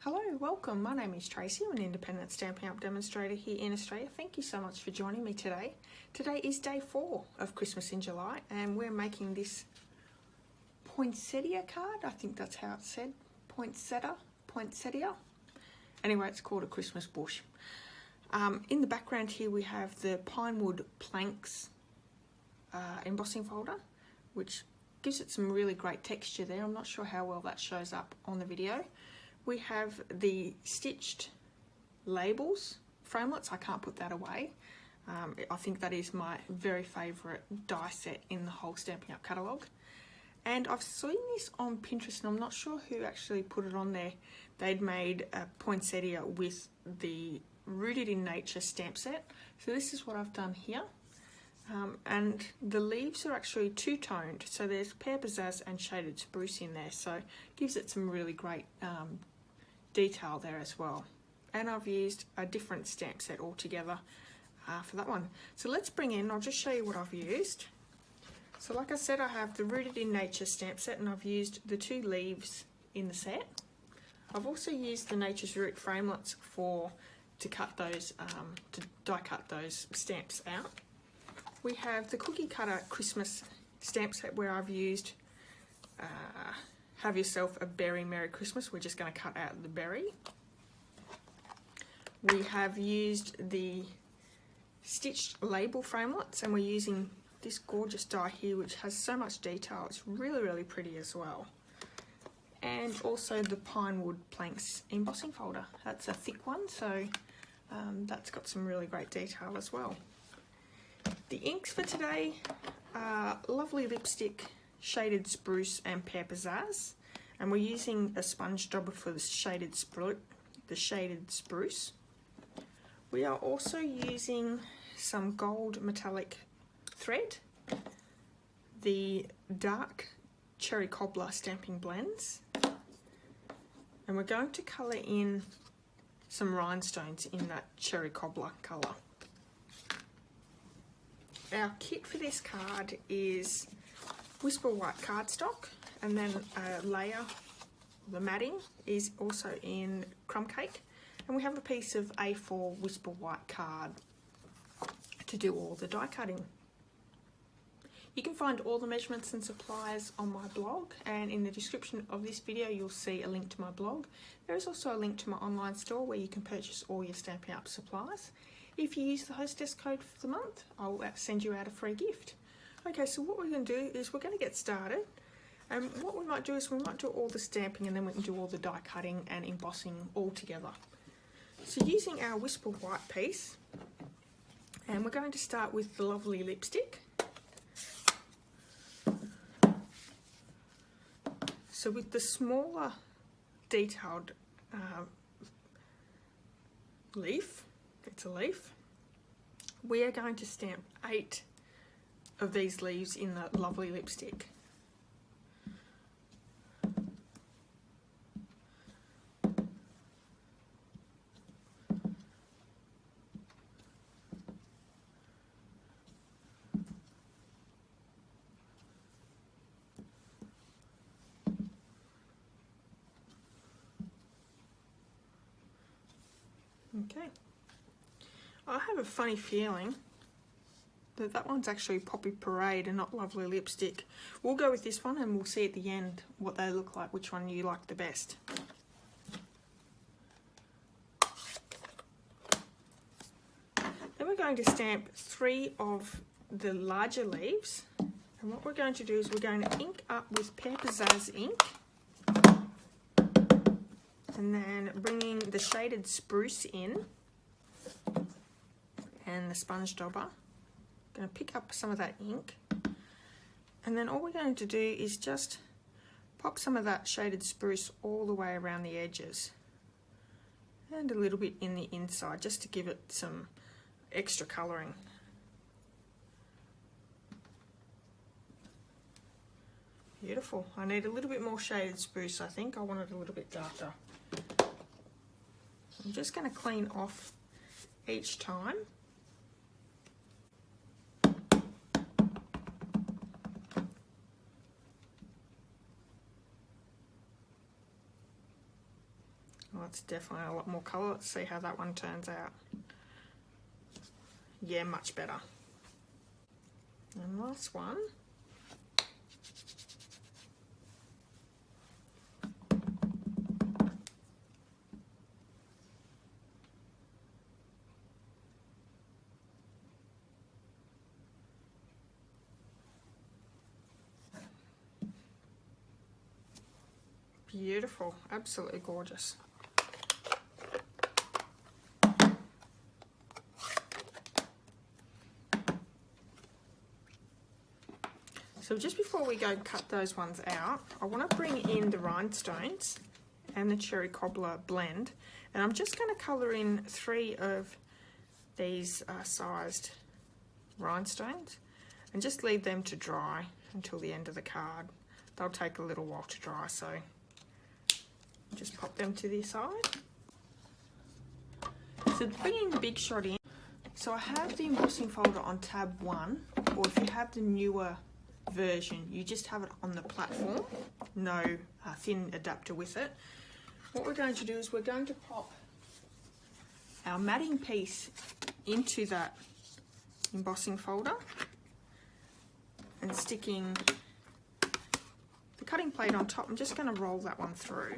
Hello, welcome. My name is Tracy. I'm an independent Stampin' Up demonstrator here in Australia. Thank you so much for joining me today. Today is day 4 of Christmas in July and we're making this Poinsettia card. I think that's how it's said. Poinsettia. Anyway, it's called a Christmas bush. In the background here we have the pine wood planks embossing folder, which gives it some really great texture there. I'm not sure how well that shows up on the video. We have the stitched labels, framelits. I can't put that away. I think that is my very favourite die set in the whole Stampin' Up catalogue. And I've seen this on Pinterest and I'm not sure who actually put it on there. They'd made a poinsettia with the Rooted in Nature stamp set. So this is what I've done here. And the leaves are actually two-toned. So there's pear pizzazz and shaded spruce in there. So it gives it some really great detail there as well. And I've used a different stamp set altogether for that one. So let's bring in, I'll just show you what I've used. So like I said, I have the Rooted in Nature stamp set and I've used the 2 leaves in the set. I've also used the Nature's Root framelits to cut those, to die cut those stamps out. We have the Cookie Cutter Christmas stamp set where I've used Have Yourself a Berry Merry Christmas. We're just going to cut out the berry. We have used the stitched label framelits and we're using this gorgeous die here which has so much detail. It's really, really pretty as well. And also the pine wood planks embossing folder. That's a thick one, so that's got some really great detail as well. The inks for today are Lovely Lipstick, Shaded Spruce and Pear Pizzazz, and we're using a sponge dauber for the shaded spruce. We are also using some gold metallic thread, the dark cherry cobbler stamping blends, and we're going to colour in some rhinestones in that cherry cobbler colour. Our kit for this card is Whisper White cardstock, and then a layer, the matting is also in crumb cake, and we have a piece of A4 Whisper White card to do all the die cutting. You can find all the measurements and supplies on my blog, and in the description of this video you'll see a link to my blog. There is also a link to my online store where you can purchase all your Stampin' Up supplies. If you use the Hostess code for the month, I'll send you out a free gift. Okay, so what we're going to do is we're going to get started. And what we might do is we might do all the stamping and then we can do all the die cutting and embossing all together. So using our Whisper White piece, and we're going to start with the Lovely Lipstick. So with the smaller detailed leaf, it's a leaf, we are going to stamp 8 of these leaves in the Lovely Lipstick. Okay. I have a funny feeling that that one's actually Poppy Parade and not Lovely Lipstick. We'll go with this one and we'll see at the end what they look like, which one you like the best. Then we're going to stamp 3 of the larger leaves. And what we're going to do is we're going to ink up with Pear Pizzazz ink. And then bringing the shaded spruce in. And the sponge dauber. I'm going to pick up some of that ink, and then all we're going to do is just pop some of that shaded spruce all the way around the edges and a little bit in the inside just to give it some extra colouring. Beautiful. I need a little bit more shaded spruce, I think. I want it a little bit darker. I'm just going to clean off each time. that's definitely a lot more colour. Let's see how that one turns out. Yeah, much better. And last one. Beautiful, absolutely gorgeous. So just before we go cut those ones out, I want to bring in the rhinestones and the cherry cobbler blend, and I'm just going to colour in 3 of these sized rhinestones and just leave them to dry until the end of the card. They'll take a little while to dry, so just pop them to the side. So bringing the Big Shot in, so I have the embossing folder on tab 1, or if you have the newer version, you just have it on the platform, no thin adapter with it. What we're going to do is we're going to pop our matting piece into that embossing folder and sticking the cutting plate on top. I'm just going to roll that one through.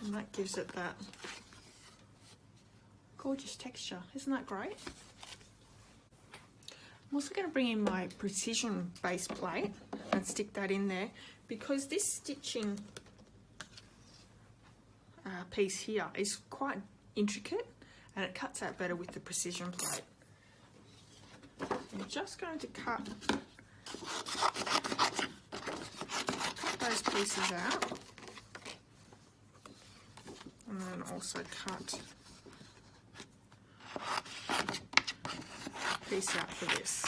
And that gives it that gorgeous texture. Isn't that great? I'm also going to bring in my precision base plate and stick that in there, because this stitching piece here is quite intricate and it cuts out better with the precision plate. I'm just going to cut those pieces out, and then also cut a piece out for this.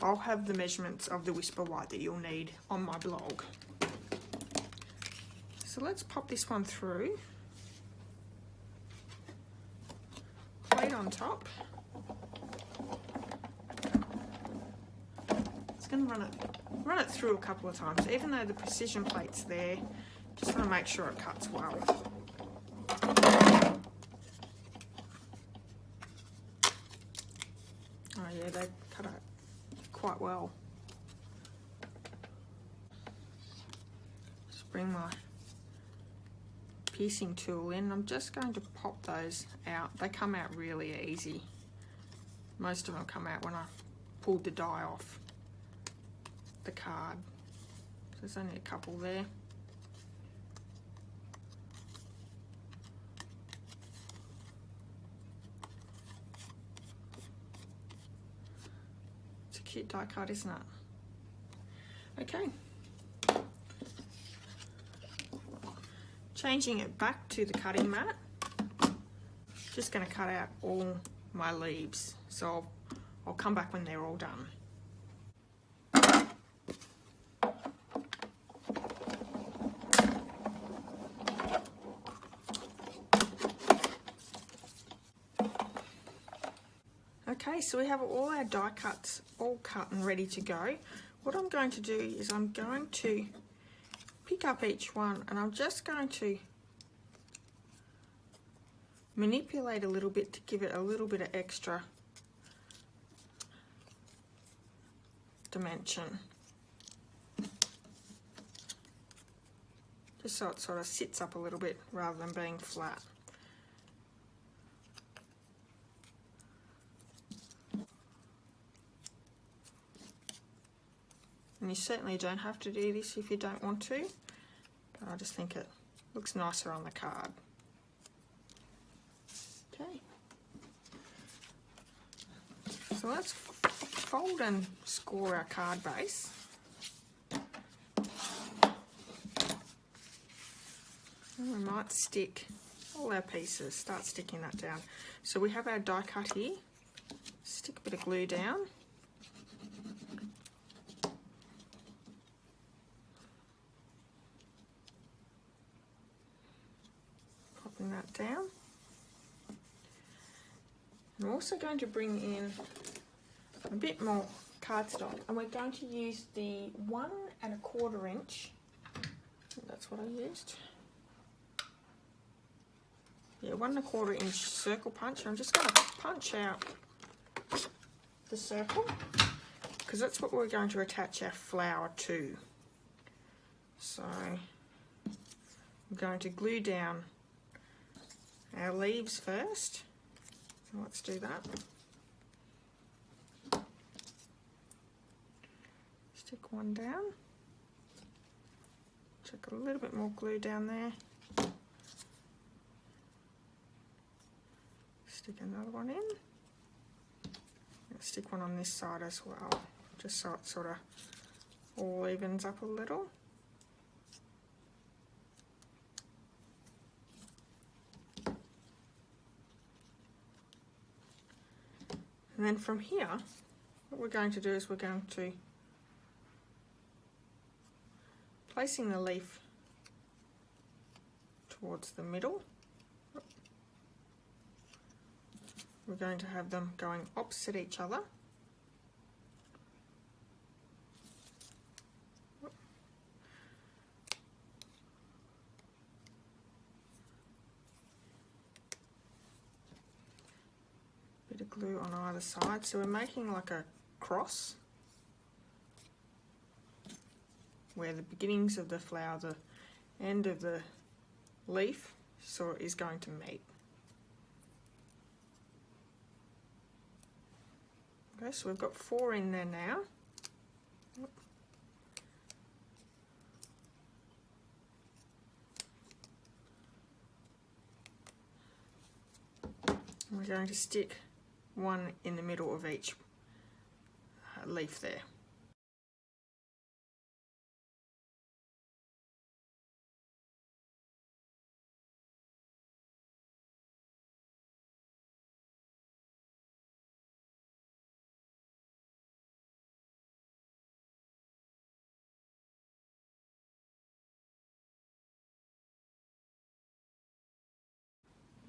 I'll have the measurements of the Whisper White that you'll need on my blog. So let's pop this one through. Plate on top. It's going to run it through a couple of times. Even though the precision plate's there, just want to make sure it cuts well. Oh yeah, they cut it quite well. Just bring my piercing tool in. I'm just going to pop those out. They come out really easy. Most of them come out when I pulled the die off the card. So there's only a couple there. It's a cute die card, isn't it? Okay. Changing it back to the cutting mat, just going to cut out all my leaves, so I'll come back when they're all done. Okay, so we have all our die cuts all cut and ready to go. What I'm going to do is I'm going to pick up each one and I'm just going to manipulate a little bit to give it a little bit of extra dimension. Just so it sort of sits up a little bit rather than being flat. And you certainly don't have to do this if you don't want to, but I just think it looks nicer on the card. Okay. So let's fold and score our card base. And we might stick all our pieces, start sticking that down. So we have our die cut here. Stick a bit of glue down. That down. I'm also going to bring in a bit more cardstock, and we're going to use the 1 1/4 inch. That's what I used. Yeah, 1 1/4 inch circle punch. I'm just going to punch out the circle because that's what we're going to attach our flower to. So I'm going to glue down our leaves first. So let's do that. Stick one down. Chuck a little bit more glue down there. Stick another one in. Stick one on this side as well, just so it sort of all evens up a little. And then from here, what we're going to do is we're going to, placing the leaf towards the middle, we're going to have them going opposite each other. Bit of glue on either side, so we're making like a cross where the beginnings of the flower, the end of the leaf, so is going to meet. Okay, so we've got 4 in there now. And we're going to stick one in the middle of each leaf there.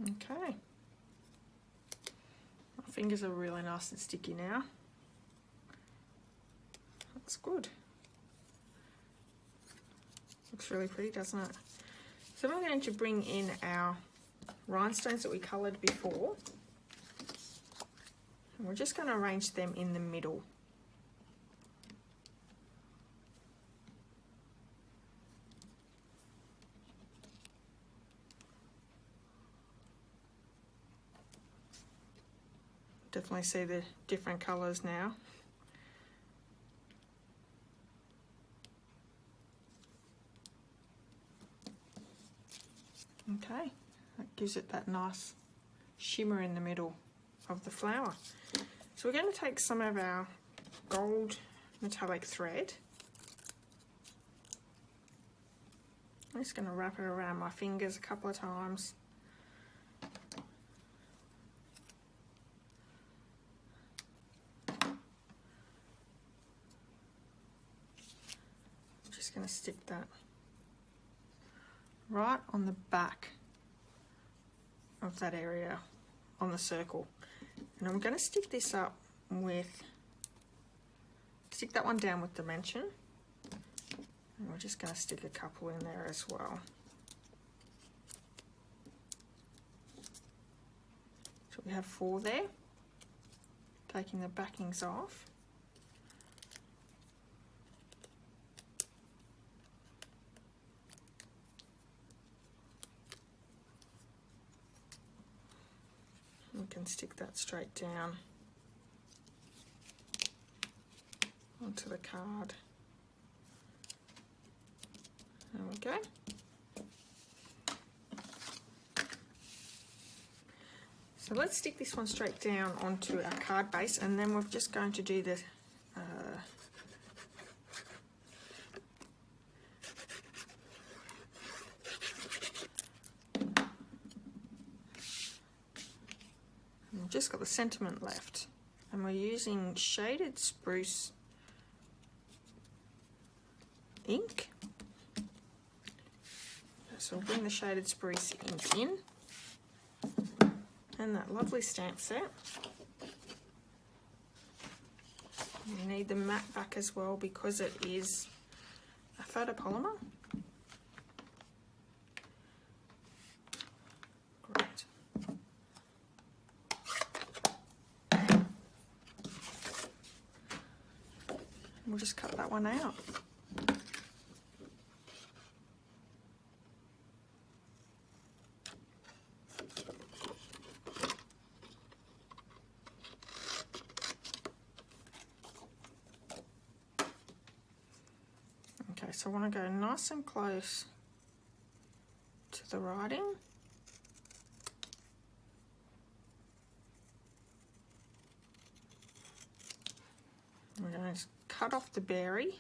Okay. My fingers are really nice and sticky now. That's good. Looks really pretty, doesn't it? So we're going to bring in our rhinestones that we coloured before. And we're just going to arrange them in the middle. Definitely see the different colours now. Okay, that gives it that nice shimmer in the middle of the flower. So we're going to take some of our gold metallic thread. I'm just going to wrap it around my fingers a couple of times. Going to stick that right on the back of that area on the circle, and I'm going to stick this up with, stick that one down with dimension, and we're just going to stick a couple in there as well. So we have 4 there, taking the backings off. We can stick that straight down onto the card. There we go. So let's stick this one straight down onto our card base, and then we're just going to do the just got the sentiment left, and we're using shaded spruce ink. So we'll bring the shaded spruce ink in, and that lovely stamp set. You need the matte back as well because it is a photopolymer. Great. We'll just cut that one out. Okay, so I want to go nice and close to the writing. We're going to cut off the berry.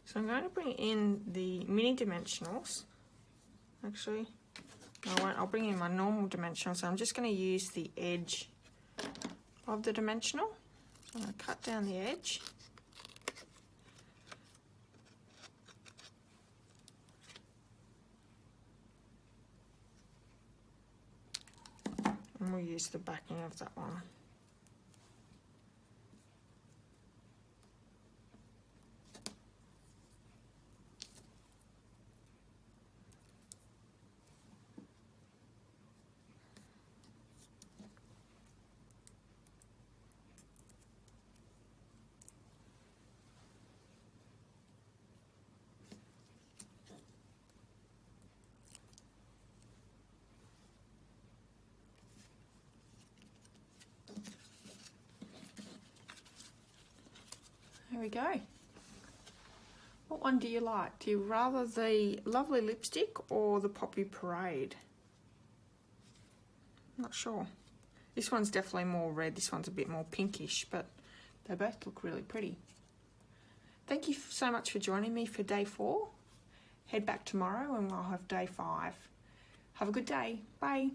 So I'm going to bring in the mini dimensionals. Actually, I won't. I'll bring in my normal dimensional. So I'm just going to use the edge of the dimensional. So I'm going to cut down the edge. And we'll use the backing of that one. There we go. What one do you like? Do you rather the Lovely Lipstick or the Poppy Parade? Not sure. This one's definitely more red. This one's a bit more pinkish, but they both look really pretty. Thank you so much for joining me for day 4. Head back tomorrow and I'll have day 5. Have a good day. Bye.